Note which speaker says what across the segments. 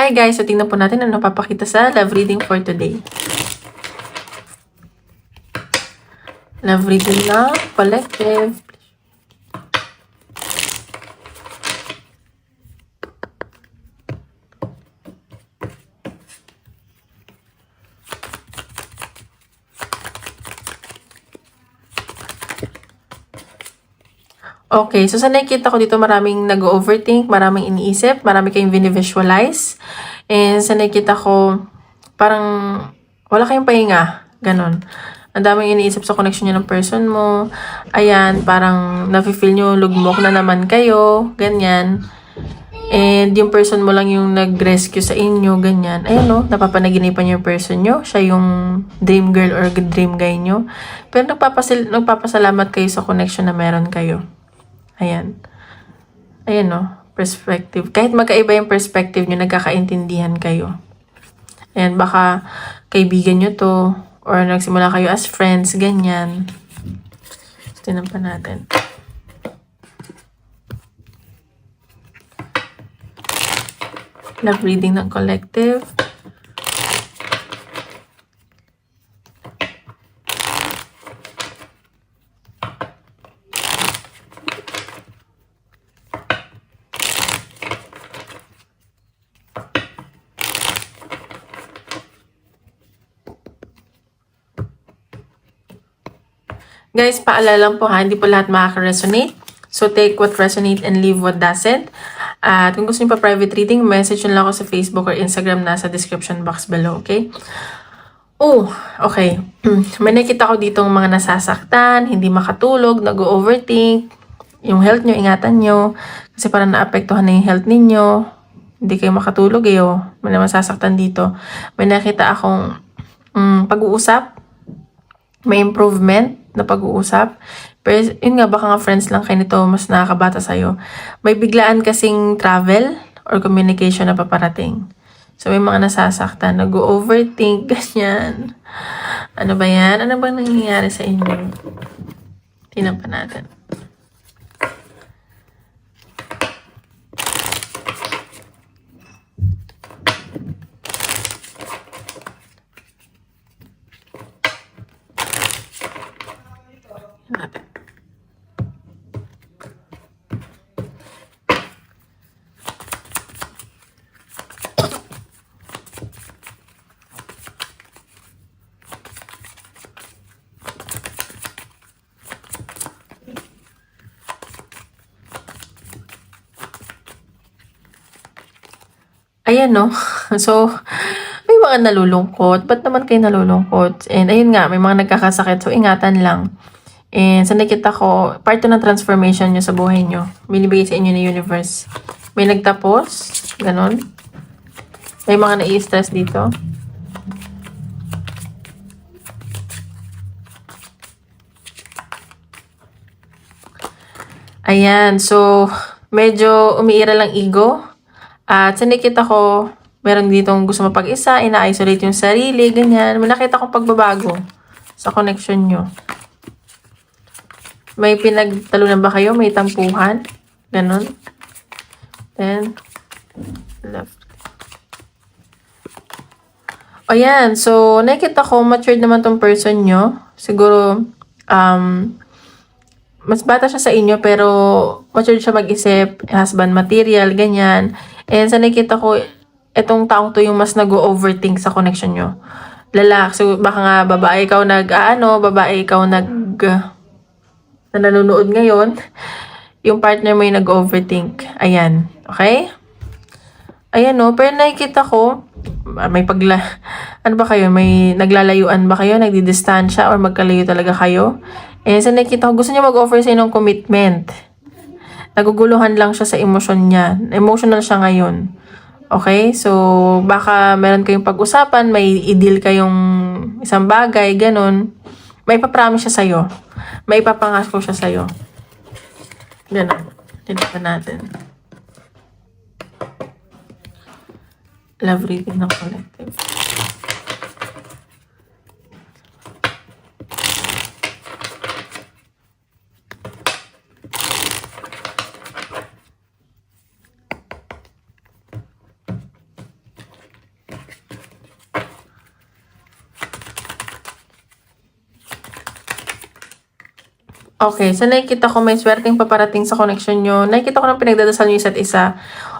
Speaker 1: Hi guys, so tingnan po natin ano papakita sa love reading for today. Love reading na collective. Okay, so sa nakikita ko dito maraming nag-overthink, maraming iniisip, marami kayong visualize. And sa nakikita ko, parang wala kayong pahinga. Ganon. Ang daming iniisip sa connection nyo ng person mo. Ayan, parang nafe-feel nyo, lugmok na naman kayo. Ganyan. And yung person mo lang yung nag-rescue sa inyo, ganyan. Ayan no, napapanaginipan yung person nyo. Siya yung dream girl or dream guy nyo. Pero nagpapasalamat kayo sa connection na meron kayo. Ayan. Ayan no, perspective. Kahit magkaiba yung perspective nyo, nagkakaintindihan kayo. Ayan, baka kaibigan nyo to, or nagsimula kayo as friends, ganyan. Tingnan pa natin. Love reading ng collective. Guys, paalala lang po ha, hindi po lahat makaka-resonate. So, take what resonate and leave what doesn't. At kung gusto niyo pa private reading, message nyo lang ako sa Facebook or Instagram, nasa description box below, okay? Oh, okay. May nakita ko ditong mga nasasaktan, hindi makatulog, nag-overthink. Yung health nyo, ingatan nyo. Kasi parang naapektuhan na yung health ninyo. Hindi kayo makatulog eh, oh. May nasasaktan dito. May nakita akong pag-uusap. May improvement na pag-uusap. Pero yun nga, baka nga friends lang kayo nito, mas nakakabata sa'yo. May biglaan kasing travel or communication na paparating. So may mga nasasaktan, nag-overthink, ganyan. Ano ba yan? Ano ba nangyayari sa inyo? Tingnan pa natin. Natin. Ayan no. So, may mga nalulungkot. Ba't naman kayo nalulungkot? And ayun nga, may mga nagkakasakit. So, ingatan lang. And sa nakita ko, part to ng transformation nyo sa buhay nyo. Binibigay sa inyo ng universe. May nagtapos. Ganon. May mga nai-stress dito. Ayan. So, medyo umiira lang ego. At sa nakita ko, meron ditong gusto mapag-isa, ina-isolate yung sarili, ganyan. May nakita kong pagbabago sa connection nyo. May pinagtalunan ba kayo? May tampuhan? Ganon. Then, left. Ayan. So, nakita ko, matured naman tong person nyo. Siguro, mas bata siya sa inyo, pero matured siya mag-isip, husband material, ganyan. And sa nakita ko, itong taong to yung mas nag-overthink sa connection nyo. Lalaki. So, baka nga babae ikaw babae ikaw na nanonood ngayon. Yung partner mo yung nag-overthink. Ayan. Okay? Ayan no. Pero nakikita ko, may ano ba kayo? May naglalayuan ba kayo? Nagdidistansya or magkalayo talaga kayo? And sa nakikita ko, gusto niya mag-offer sa inyo ng commitment. Naguguluhan lang siya sa emosyon niya. Emotional siya ngayon. Okay? So, baka meron kayong pag-usapan, may i-deal kayong isang bagay, ganun. May ipapromise siya sa'yo. May ipapangako siya sa'yo. Ganun. Tignan natin. Love reading ng collective. Okay, so nakikita ko may swerteng paparating sa connection nyo. Nakikita ko na pinagdadasal nyo isa't isa.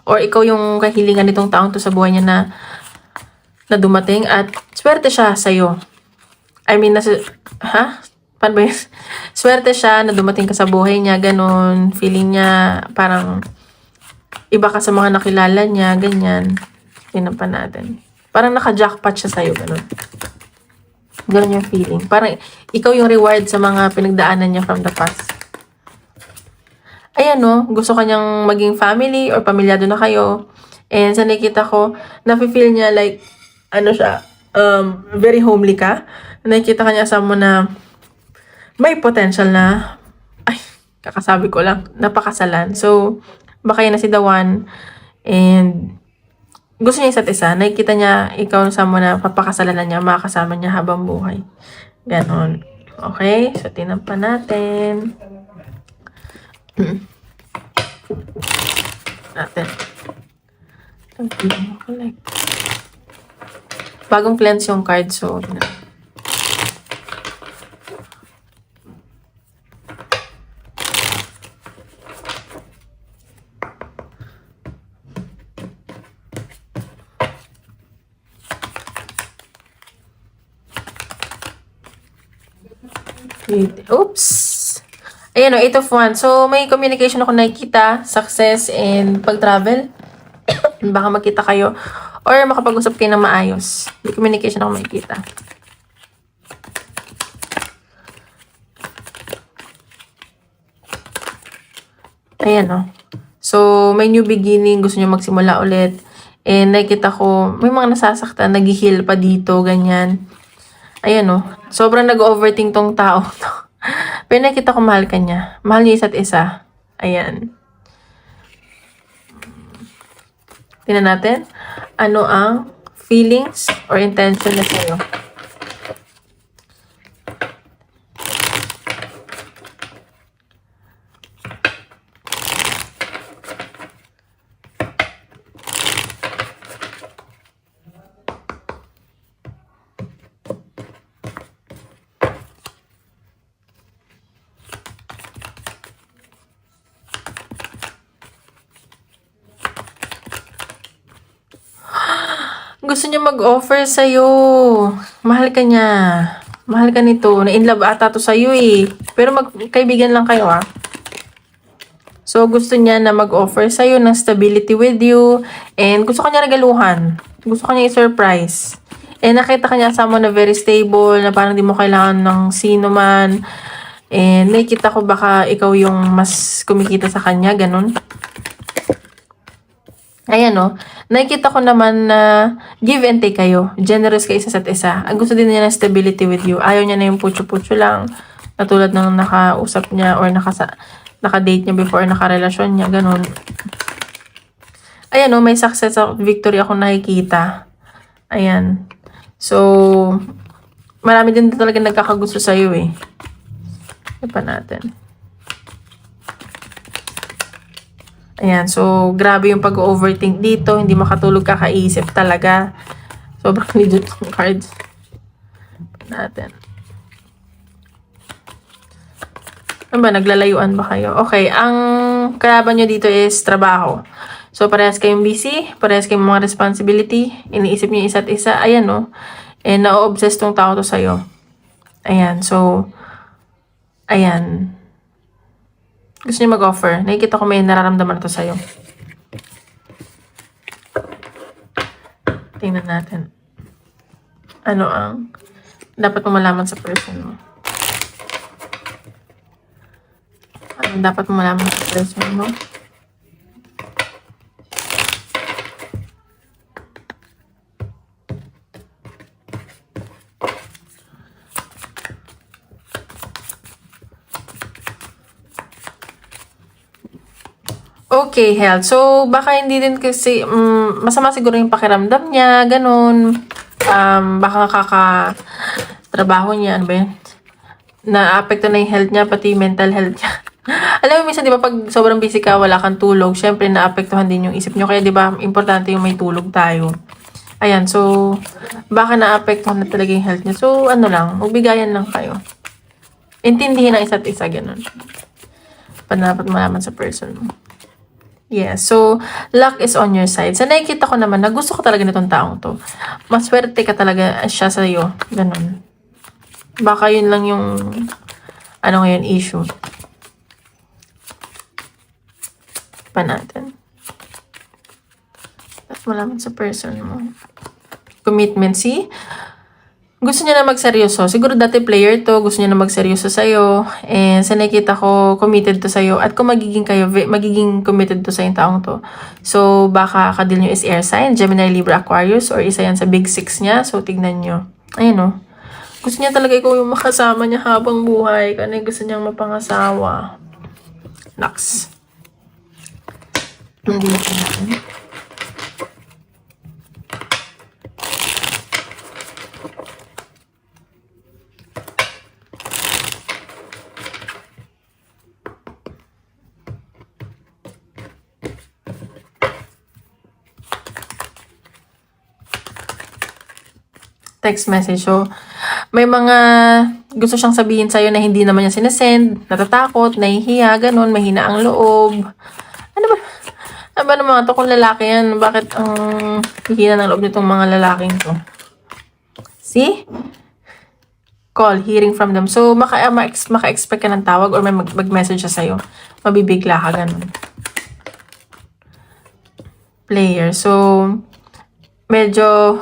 Speaker 1: Or ikaw yung kahilingan nitong taong to sa buhay niya na dumating at swerte siya sa'yo. I mean, Paano ba yun? Swerte siya na dumating ka sa buhay niya, ganun. Feeling niya parang iba ka sa mga nakilala niya, ganyan. Tingnan pa natin. Parang naka-jackpot siya sa'yo, ganun. Ganun yung feeling. Parang ikaw yung reward sa mga pinagdaanan niya from the past. Ayan no, gusto kanyang maging family or pamilyado na kayo. And sa nakikita ko, nafe-feel niya like, very homely ka. Nakikita kanya sa mo na may potential na, kakasabi ko lang, napakasalan. So, baka yun na si the one. And gusto niya isa't isa. Nakikita niya, ikaw sa mo na papakasalan niya, makakasama niya habang buhay. Ganon. Okay? So, tinampa natin. Bagong cleanse yung card. So, oops. Ayan o, 8 of Wands. So, may communication ako nakikita, success, and pag-travel. Baka magkita kayo. Or makapag-usap kayo ng maayos. May communication ako makikita. Ayan o. So, may new beginning. Gusto nyo magsimula ulit. And nakikita ko, may mga nasasaktan, nag-heal pa dito, ganyan. Ayan o. Sobrang nag-overthink tong tao to. Pero nakita ko mahal ka niya. Mahal niya isa't isa. Ayan. Tingnan natin. Ano ang feelings or intention na sa'yo? Gusto niya mag-offer sa'yo. Mahal ka niya. Mahal ka nito. Na-in love ata to sa'yo eh. Pero magkaibigan lang kayo ah. So, gusto niya na mag-offer sa'yo ng stability with you. And gusto kanya regaluhan. Gusto kanya i-surprise. And nakita kanya sa mo na very stable. Na parang di mo kailangan ng sino man. And nakikita ko baka ikaw yung mas kumikita sa kanya. Ganun. Ayan no. Nakikita ko naman na give and take kayo. Generous kayo sa isa't isa. Ang gusto din niya ng stability with you. Ayaw niya na yung putyo-putyo lang. Na tulad ng nakausap niya or naka-date niya before or nakarelasyon niya. Ganun. Ayan no. May success at victory ako nakikita. Ayan. So, marami din talaga nagkakagusto sa'yo eh. Ito pa natin. Ayan, so grabe yung pag-overthink dito. Hindi makatulog kakaisip talaga. Sobrang legit ng cards. Natin. Ano ba, naglalayuan ba kayo? Okay, ang kalaban nyo dito is trabaho. So, parehas kayong busy. Parehas kayong mga responsibility. Iniisip nyo isa't isa. Ayan, no? And na-obsess tong tao to sa'yo. Ayan, so, ayan. Gusto niyo mag-offer. Nakikita ko may nararamdaman ito sa'yo. Tingnan natin. Ano ang dapat mo malaman sa person mo? Ano dapat mo malaman sa person mo? Okay, health. So, baka hindi din kasi, masama siguro yung pakiramdam niya, ganun. Baka trabaho niya, ano ba yun? Na-apekto na yung health niya, pati mental health niya. Alam mo, minsan, di ba, pag sobrang busy ka, wala kang tulog, syempre, na-apektuhan din yung isip niyo. Kaya, di ba, importante yung may tulog tayo. Ayan, so, baka na-apektuhan na talaga yung health niya. So, ano lang, magbigayan lang kayo. intindihin ang isa't isa, ganun. Dapat malaman sa person mo. Yeah, so, luck is on your side. Sa nakikita ko naman, na gusto ko talaga nitong taong to. Maswerte ka talaga siya sa'yo. Ganun. Baka yun lang yung, ngayon, issue. Pa natin. Dapat malaman sa person mo. Commitment, see? Gusto niya na magseryoso. Siguro dati player to, gusto niya na magseryoso sa'yo. And sa nakikita ko, committed to sa'yo. At kung magiging committed to sa'yo yung taong to. So, baka kadil nyo is air sign, Gemini, Libra, Aquarius, or isa yan sa big six niya. So, tignan nyo. Ayun o. Gusto niya talaga ikaw yung makasama niya habang buhay. Kasi gusto niyang mapangasawa. Naks. Hindi na natin. Text message. So, may mga gusto siyang sabihin sa'yo na hindi naman niya sinesend, natatakot, nahihiya, ganun, mahina ang loob. Ano ba naman ito kung lalaki yan? Bakit ang hihina ng loob nitong mga lalaking to? See? Call, hearing from them. So, maka-expect ka ng tawag or may mag-message siya sa'yo. Mabibigla ka, ganun. Player. So, medyo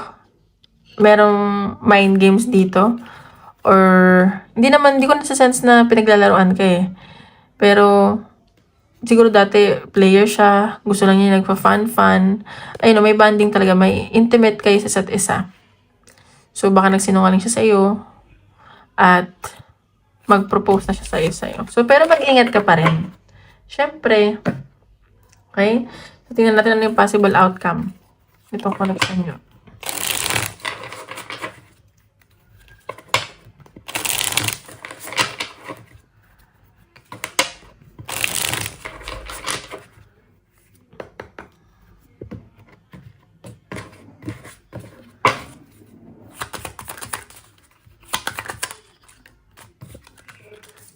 Speaker 1: merong mind games dito. Or, hindi ko nasa-sense na pinaglalaroan ka eh. Pero, siguro dati, player siya. Gusto lang niya nagpa-fun. Ayun, may bonding talaga. May intimate kayo sa isa't isa. So, baka nagsinungaling siya sa'yo. At, mag-propose na siya sa'yo. So, pero mag-ingat ka pa rin. Siyempre. Okay? So, tingnan natin ano yung possible outcome. Itong connection nyo.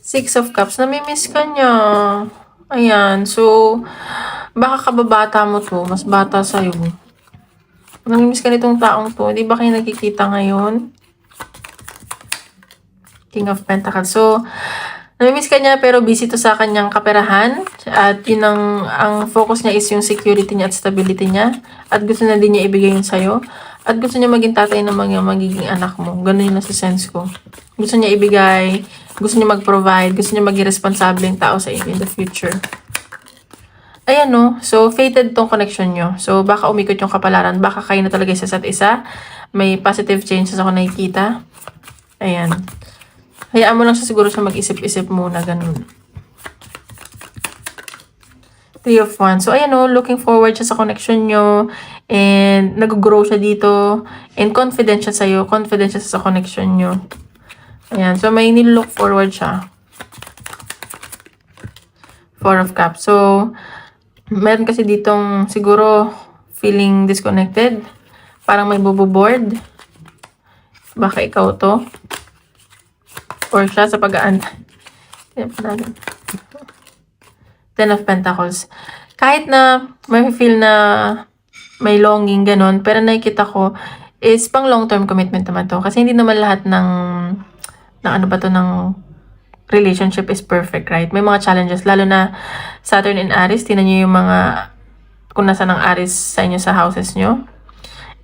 Speaker 1: Six of Cups. Namimiss ka niya. Ayan. So, baka kababata mo to. Mas bata sa'yo. Namimiss ka nitong taong to. Di ba kayo nagkikita ngayon? King of Pentacles. So, namimiss ka niya pero busy to sa kanyang kaperahan. At yun ang focus niya is yung security niya at stability niya. At gusto na din niya ibigay yun sa'yo. At gusto niya maging tatay ng mga magiging anak mo. Ganun yung nasa sense ko. Gusto niya ibigay, gusto niya mag-provide, gusto niya maging responsabling tao sa inyo in the future. Ayan no. So, fated tong connection nyo. So, baka umikot yung kapalaran. Baka kayo na talaga isa sa isa. May positive changes ako nakikita. Ayan. Hayaan mo lang siya siguro siya mag-isip-isip muna. Ganun. 3 of Wands. So, ayan o, looking forward siya sa connection nyo. And, nag-grow siya dito. And, confident siya sa'yo. Confident siya sa connection nyo. Ayan. So, may nilook forward siya. 4 of Cups. So, meron kasi ditong siguro feeling disconnected. Parang may buboboard. Baka ikaw to. Or siya sa pag-aantay. 10 of Pentacles. Kahit na may feel na may longing, ganon, pero nakikita ko is pang long-term commitment naman to. Kasi hindi naman lahat ng relationship is perfect, right? May mga challenges, lalo na Saturn in Aries. Tingnan nyo yung mga, kung nasa ng Aries sa inyo sa houses nyo.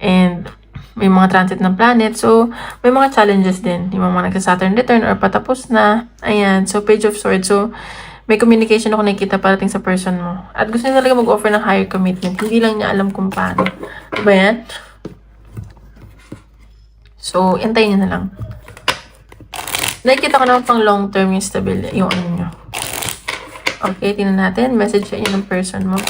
Speaker 1: And may mga transit ng planet. So, may mga challenges din. Yung mga nagsa-Saturn return or patapos na. Ayan. So, Page of Swords. So, may communication ako nakikita parating sa person mo. At gusto niya talaga mag-offer ng higher commitment. Hindi lang niya alam kung paano. Diba yan? So, intayin niyo na lang. Nakikita ko naman pang long-term yung stability. Yung ano nyo. Okay, tingnan natin. Message sa inyo ng person mo.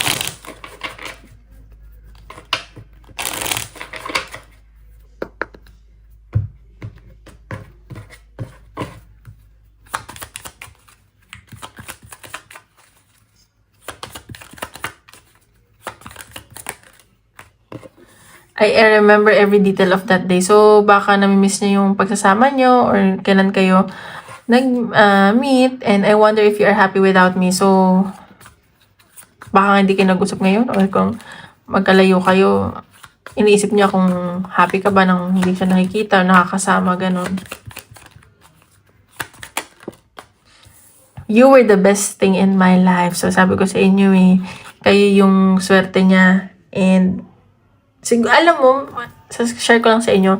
Speaker 1: I remember every detail of that day. So, baka namimiss niya yung pagsasama niyo or kailan kayo nag-meet and I wonder if you are happy without me. So, baka hindi kayo nag-usap ngayon or kung magkalayo kayo, iniisip niya kung happy ka ba nang hindi siya nakikita, nakakasama, ganun. You were the best thing in my life. So, sabi ko sa inyo kayo yung swerte niya. And, alam mo, share ko lang sa inyo,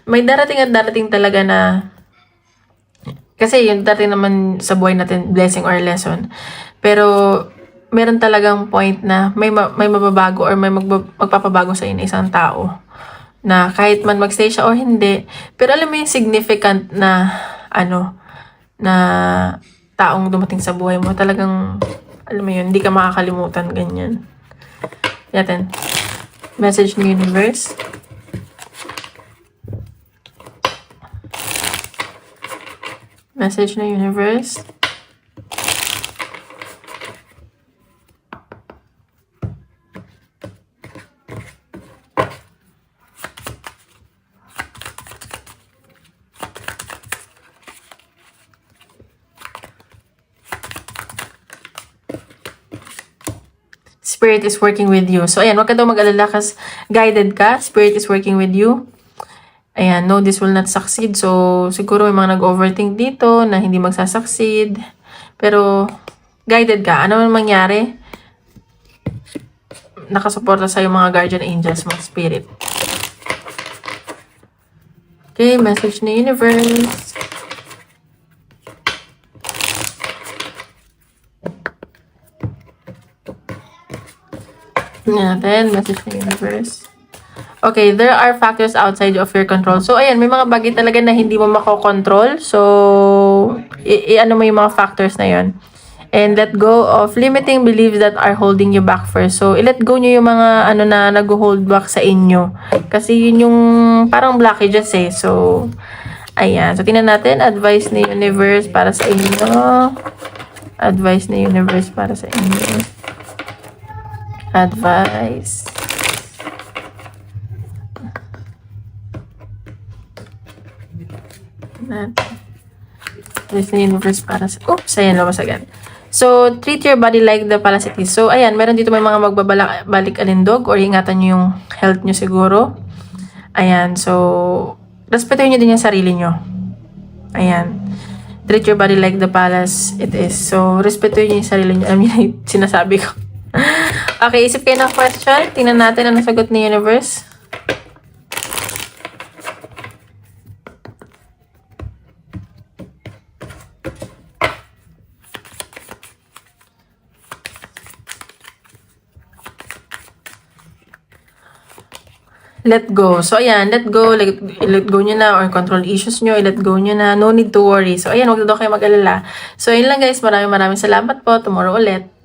Speaker 1: may darating at darating talaga na, kasi yung darating naman sa buhay natin, blessing or lesson. Pero, meron talagang point na may mababago or may magpapabago sa inyo isang tao. Na kahit man magstay siya o hindi, pero alam mo yung significant na, na taong dumating sa buhay mo, talagang, alam mo yun, hindi ka makakalimutan, ganyan. Yatin. Message ni Universe. Message na Universe. Spirit is working with you. So, ayan, wag ka daw mag-alala kasi guided ka. Spirit is working with you. Ayan, no, this will not succeed. So, siguro may mga nag-overthink dito na hindi magsasucceed. Pero, guided ka. Ano man mangyari, nakasuporta sa'yo mga guardian angels, mga spirit. Okay, message ni Universe. Natin, message ni Universe. Okay, there are factors outside of your control. So, ayan, may mga bagay talaga na hindi mo makokontrol. So, ano mo yung mga factors na yon. And let go of limiting beliefs that are holding you back first. So, i-let go nyo yung mga na nag-hold back sa inyo. Kasi yun yung parang blockages eh. So, ayan. So, tingnan natin. Advice ni Universe para sa inyo. Advice ni Universe para sa inyo. Advice. Advice ni Universe para sa... Oops, ayan, labas agad. So, treat your body like the palace it is. So, ayan, meron dito may mga magbabalik alindog or ingatan nyo yung health nyo siguro. Ayan, so, respetuhin nyo din yung sarili nyo. Ayan. Treat your body like the palace it is. So, respetuhin nyo yung sarili nyo. Alam nyo, sinasabi ko. Okay, isip kayo ng question. Tingnan natin ang sagot ni Universe. Let go. So, ayan, let go. Let go nyo na or control issues nyo. Let go nyo na. No need to worry. So, ayan, huwag na daw kayo mag-alala. So, yun lang guys. Maraming salamat po. Tomorrow ulit.